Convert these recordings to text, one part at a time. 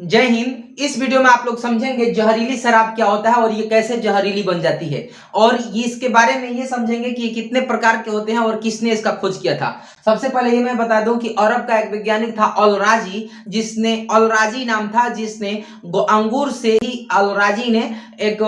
जय हिंद। इस वीडियो में आप लोग समझेंगे जहरीली शराब क्या होता है और ये कैसे जहरीली बन जाती है, और ये इसके बारे में ये समझेंगे कि ये कितने प्रकार के होते हैं और किसने इसका खोज किया था। सबसे पहले ये मैं बता दूं कि अरब का एक वैज्ञानिक था अल-राजी, जिसने अल-राजी नाम था, जिसने अंगूर से ही अल-राजी ने एक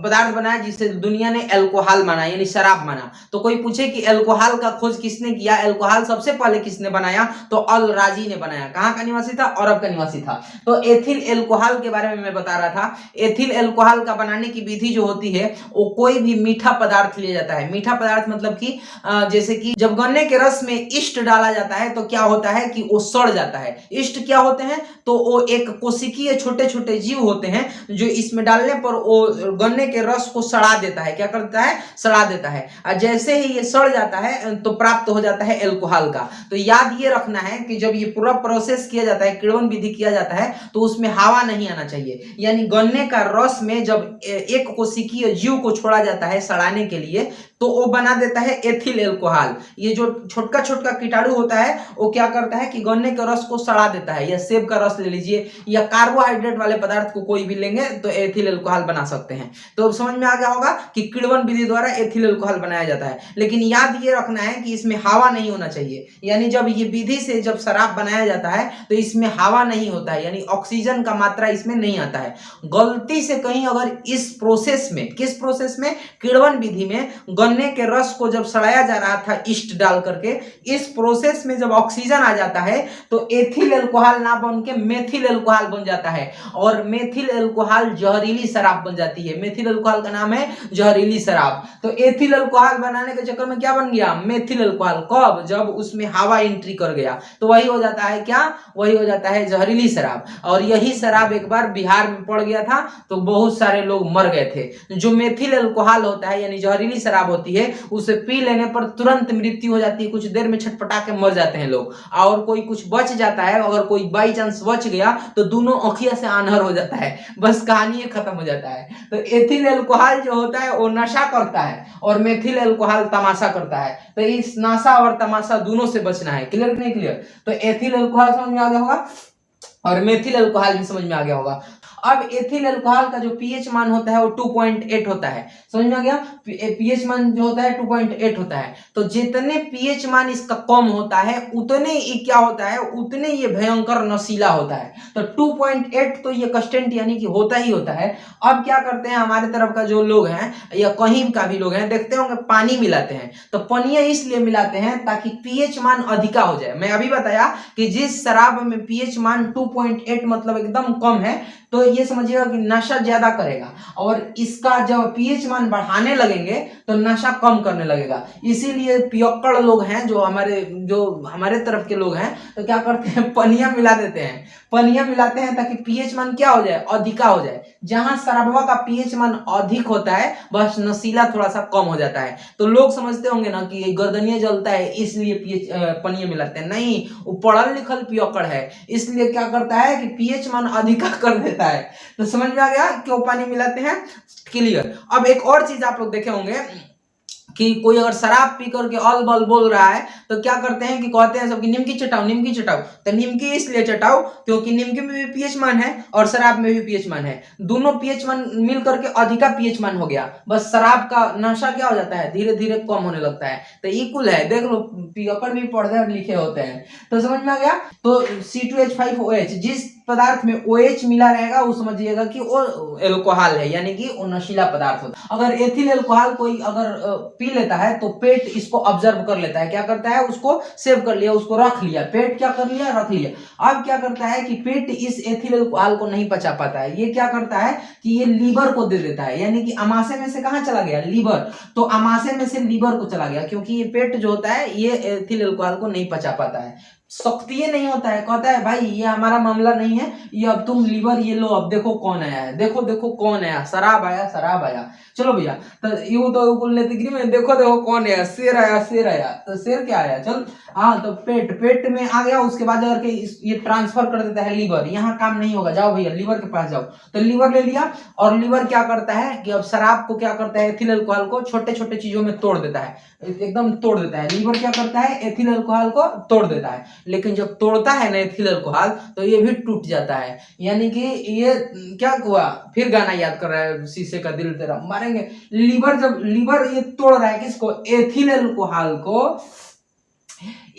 पदार्थ बनाया जिसे दुनिया ने अल्कोहल माना, यानी शराब माना। तो कोई पूछे कि अल्कोहल का खोज किसने किया, अल्कोहल सबसे पहले किसने बनाया, तो अल-राजी ने बनाया। कहाँ का निवासी था? अरब का निवासी था। तो एथिल अल्कोहल के बारे में मैं बता रहा था। एथिल अल्कोहल का बनाने की विधि जो होती है, वो कोई भी मीठा पदार्थ लिया जाता है। मीठा पदार्थ मतलब कि जैसे कि जब गन्ने के रस में ईस्ट डाला जाता है तो क्या होता है कि वो सड़ जाता है। ईस्ट क्या होते हैं? तो वो एक कोशिकीय छोटे छोटे जीव होते हैं जो इसमें डालने पर वो गन्ने के रस को सड़ा देता है। क्या करता है? सड़ा देता है। और जैसे ही ये सड़ जाता है तो प्राप्त हो जाता है अल्कोहल का। तो याद ये रखना है कि जब ये पूरा प्रोसेस किया जाता है, किण्वन विधि किया जाता है, तो उसमें हवा नहीं आना चाहिए। यानी गन्ने का रस में जब एक कोशिकीय जीव को छोड़ा जाता है सड़ाने के लिए, तो वो बना देता है एथिल अल्कोहल। ये जो छोटका छोटका कीटाणु होता है वो क्या करता है कि गन्ने के रस को सड़ा देता है। या सेब का रस ले लीजिए, या कार्बोहाइड्रेट वाले पदार्थ को कोई भी लेंगे तो एथिल अल्कोहल बना सकते हैं। तो समझ में आ गया होगा कि किण्वन विधि द्वारा एथिल अल्कोहल बनाया जाता है। लेकिन याद ये रखना है कि इसमें हवा नहीं होना चाहिए। यानी जब ये विधि से जब शराब बनाया जाता है तो इसमें हवा नहीं होता है, यानी ऑक्सीजन का मात्रा इसमें नहीं आता है। गलती से कहीं अगर इस प्रोसेस में, किस प्रोसेस में? किण्वन विधि में गन्ने के रस को जब सड़ाया जा रहा था ईस्ट डाल करके, इस प्रोसेस में जब ऑक्सीजन आ जाता है तो एथिल अल्कोहल ना बन के मेथिल अल्कोहल बन जाता है, और मेथिल अल्कोहल जहरीली शराब बन जाती है। मेथिल अल्कोहल का नाम है जहरीली शराब। तो एथिल अल्कोहल बनाने के चक्कर में क्या बन गया? Methyl alcohol. कब? जब उसमें हवा एंट्री कर गया तो वही हो जाता है क्या? वही हो जाता है जहरीली शराब। और यही शराब एक बार बिहार में पड़ गया था तो बहुत सारे लोग मर गए थे। जो मेथिल अल्कोहल होता है यानी जहरीली शराब होती है, उसे पी लेने पर तुरंत मृत्यु हो जाती है। कुछ देर में छटपटा के मर जाते हैं लोग। और कोई कुछ बच जाता है, अगर कोई बाई चांस बच गया तो दोनों आंखिया से आंधर हो जाता है, बस कहानी खत्म हो जाता है। तो एथिल अल्कोहल जो होता है वो नशा करता है और मेथिल अल्कोहल तमाशा करता है। तो इस नशा और तमाशा दोनों से बचना है। क्लियर नहीं क्लियर? तो एथिल अल्कोहल समझ में आ गया होगा और मेथिल अल्कोहल भी समझ में आ गया होगा। अब एथिल अल्कोहल का जो पीएच मान होता है वो 2.8 होता है। समझ में आ गया? पीएच मान जो होता है 2.8 होता है। तो जितने पीएच मान इसका कम होता है उतने ये क्या होता है, उतने ये भयंकर नशीला होता है। तो 2.8 तो ये कंस्टेंट यानी कि होता ही होता है। अब क्या करते हैं हमारे तरफ का जो लोग हैं या कहीं का भी लोग हैं, देखते होंगे पानी मिलाते हैं। तो पनिया इसलिए मिलाते हैं ताकि पीएच मान अधिका हो जाए। मैं अभी बताया कि जिस शराब में पीएच मान 2.8 मतलब एकदम कम है, तो ये समझिएगा कि नशा ज्यादा करेगा, और इसका जब पीएच मान बढ़ाने लगेंगे तो नशा कम करने लगेगा। इसीलिए पियक्कड़ लोग हैं जो हमारे तरफ के लोग हैं, तो क्या करते हैं पनिया मिला देते हैं। पनिया मिलाते हैं ताकि पीएच मान क्या हो जाए? अधिका हो जाए। जहां शराबवा का पीएच मान अधिक होता है बस नशीला थोड़ा सा कम हो जाता है। तो लोग समझते होंगे ना कि गर्दनिया जलता है इसलिए पनिया मिलाते हैं। नहीं, वो पढ़ल लिखल पियक्कड़ है, इसलिए क्या करता है कि पीएच मान अधिका कर देता है। तो समझ में आ गया क्यों पानी मिलाते हैं? क्लियर। अब एक और चीज आप लोग देखे होंगे कि कोई अगर शराब पी करके अल बल बोल रहा है तो क्या करते हैं कि कहते हैं सबकी निमकी चटाओ, निमकी चटाओ। तो निमकी इसलिए चटाओ क्योंकि निमकी में भी पीएच मान है और शराब में भी पीएच मान है। दोनों पीएच मान मिल करके अधिका पीएच मान हो गया, बस शराब का नशा क्या हो जाता है? धीरे धीरे कम होने लगता है। तो इक्वल है, देख लो पियक्कड़ भी पढ़ते और लिखे होते हैं। तो समझ में आ गया? तो C2H5OH जिस पदार्थ में OH मिला रहेगा वो समझिएगा कि वो अल्कोहल है, यानी कि वो नशीला पदार्थ होता है। अगर एथिल अल्कोहल कोई अगर पी लेता है तो पेट इसको ऑब्जर्व कर लेता है। क्या करता है? उसको सेव कर लिया, उसको रख लिया। पेट क्या कर लिया? रख लिया। अब क्या करता है कि पेट इस एथिल अल्कोहल को नहीं पचा पाता है। ये क्या करता है कि ये लीवर को दे देता है, यानी कि अमाशय में से कहां चला गया? लीवर। तो अमाशय में से लीवर को चला गया, क्योंकि ये पेट जो होता है ये एथिल अल्कोहल को नहीं पचा पाता है। सक्रिय नहीं होता है, कहता है भाई ये हमारा मामला नहीं है, ये अब तुम लीवर ये लो, अब देखो कौन आया है, देखो देखो कौन आया, शराब आया, शराब आया, चलो भैया। तो यूं तो बोल लेते में देखो देखो कौन आया, शेर आया, शेर आया। तो शेर क्या आया? चल हाँ, तो पेट में आ गया। उसके बाद अगर ये ट्रांसफर कर देता है लीवर, यहाँ काम नहीं होगा, जाओ भैया लीवर के पास जाओ। तो लीवर ले लिया, और लीवर क्या करता है कि अब शराब को क्या करता है? एथिल अल्कोहल को छोटे छोटे चीजों में तोड़ देता है, एकदम तोड़ देता है। लीवर क्या करता है? एथिल अल्कोहल को तोड़ देता है। लेकिन जब तोड़ता है ना एथिल अल्कोहल तो ये भी टूट जाता है। यानी कि ये क्या हुआ, फिर गाना याद कर रहा है, शीशे का दिल तेरा मारेंगे। लीवर, जब लीवर ये तोड़ रहा है किसको, एथिल अल्कोहल को,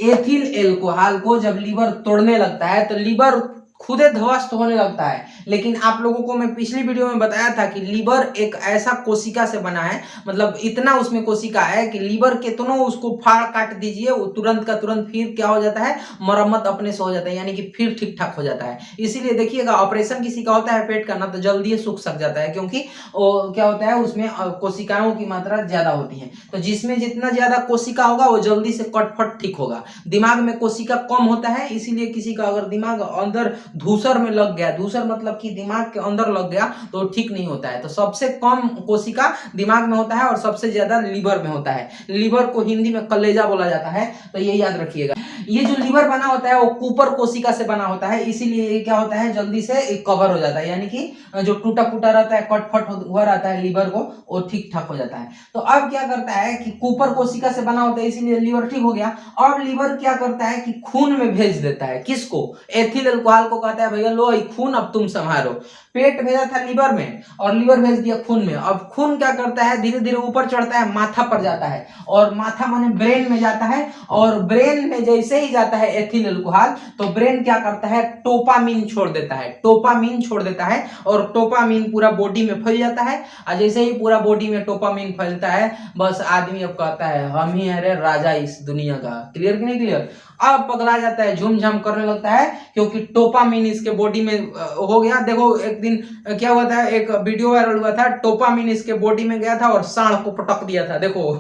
एथिल अल्कोहल को जब लीवर तोड़ने लगता है तो लीवर खुदे ध्वस्त होने लगता है। लेकिन आप लोगों को मैं पिछली वीडियो में बताया था कि लीवर एक ऐसा कोशिका से बना है, मतलब इतना उसमें कोशिका है कि लीवर कितनों उसको फाड़ काट दीजिए वो तुरंत का तुरंत फिर क्या हो जाता है, मरम्मत अपने से हो जाता है, यानी कि फिर ठीक ठाक हो जाता है। इसीलिए देखिएगा ऑपरेशन किसी का होता है पेट का ना तो जल्दी सूख सक जाता है, क्योंकि क्या होता है उसमें कोशिकाओं की मात्रा ज्यादा होती है। तो जिसमें जितना ज्यादा कोशिका होगा वो जल्दी से कटफट ठीक होगा। दिमाग में कोशिका कम होता है, इसीलिए किसी का अगर दिमाग अंदर धूसर में लग गया, धूसर मतलब कि दिमाग के अंदर लग गया तो ठीक नहीं होता है। तो सबसे कम कोशिका दिमाग में होता है और सबसे ज्यादा लीवर में होता है। लीवर को हिंदी में कलेजा बोला जाता है, तो ये याद रखिएगा। ये जो लीवर बना होता है वो कूपर कोशिका से बना होता है, इसीलिए ये क्या होता है जल्दी से कवर हो जाता है, यानी कि जो टूटा फूटा रहता है, कटफट हुआ रहता है लीवर को, वो ठीक ठाक हो जाता है। तो अब क्या करता है कि कूपर कोशिका से बना होता है, इसीलिए लीवर ठीक हो गया। अब लीवर क्या करता है कि खून में भेज देता है, किसको, एथिल अल्कोहल को कहता है भैया लो ये खून अब तुम संभालो। पेट भेजा था लीवर में और लीवर भेज दिया खून में। अब खून क्या करता है, धीरे धीरे ऊपर चढ़ता है, माथा पर जाता है, और माथा माने ब्रेन में जाता है, और ब्रेन में जैसे ही जाता है एथिल अल्कोहल तो ब्रेन क्या करता है, डोपामिन छोड़ देता है, डोपामिन छोड़ देता है, और डोपामिन पूरा बॉडी में फैल जाता है। और जैसे ही पूरा बॉडी में डोपामिन फैलता है बस आदमी अब कहता है हम ही अरे राजा इस दुनिया का। क्लियर कि नहीं क्लियर? अब पगला जाता है, झूम-झाम करने लगता है, क्योंकि डोपामिन इसके बॉडी में हो गया। देखो एक दिन क्या हुआ था, एक वीडियो वायरल हुआ था, डोपामिन इसके बॉडी में गया था और सांड को पटक दिया था, देखो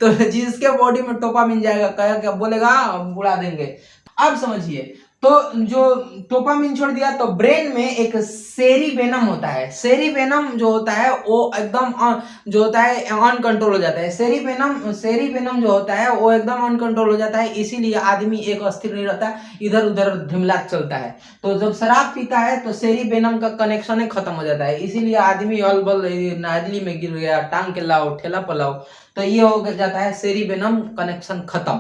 तो जिसके बॉडी में डोपामिन जाएगा क्या बोलेगा, उड़ा देंगे। अब समझिए, तो जो डोपामिन छोड़ दिया तो ब्रेन में एक सेरिबेनम होता है। सेरिबेनम जो होता है वो एकदम जो होता है अनकंट्रोल हो जाता है। सेरिबेनम जो होता है वो एकदम अनकंट्रोल हो जाता है, इसीलिए आदमी एक अस्थिर नहीं रहता, इधर उधर धिमलात चलता है। तो जब शराब पीता है तो सेरिबेनम का कनेक्शन ही खत्म हो जाता है, इसीलिए आदमी अलबल नाली में गिर गया, टांग के लाओ, ठेला पर लाओ, तो ये हो जाता है सेरिबेनम कनेक्शन खत्म।